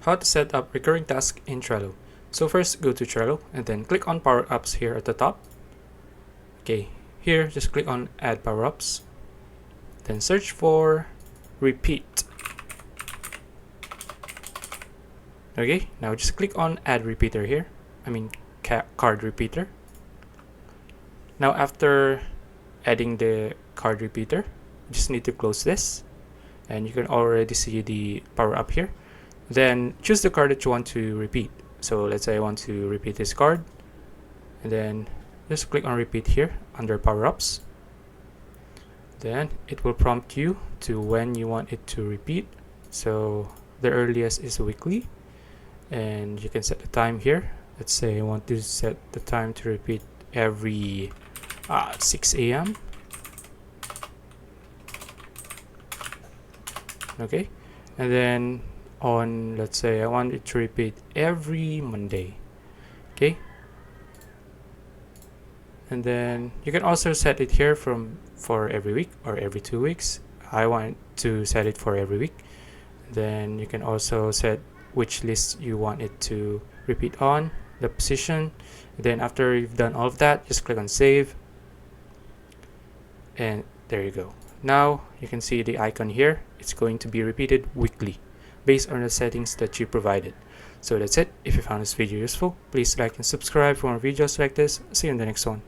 How to set up recurring tasks in Trello. So first go to Trello and then click on Power Ups here at the top. Okay, here just click on Add Power Ups. Then search for Repeat. Okay, now just click on Add Repeater here. Card repeater. Now after adding the card repeater, you just need to close this. And you can already see the power up here. Then choose the card that you want to repeat. So let's say I want to repeat this card, and then just click on repeat here under power ups. Then it will prompt you to when you want it to repeat. So the earliest is weekly, and you can set the time here. Let's say I want to set the time to repeat every 6 a.m. Okay, and then let's say I want it to repeat every Monday. Okay, and then you can also set it here for every week or every 2 weeks. I want to set it for every week. Then you can also set which list you want it to repeat on, the position. And then after you've done all of that, just click on save, and there you go. Now you can see the icon here. It's going to be repeated weekly based on the settings that you provided. So that's it. If you found this video useful, please like and subscribe for more videos like this. See you in the next one.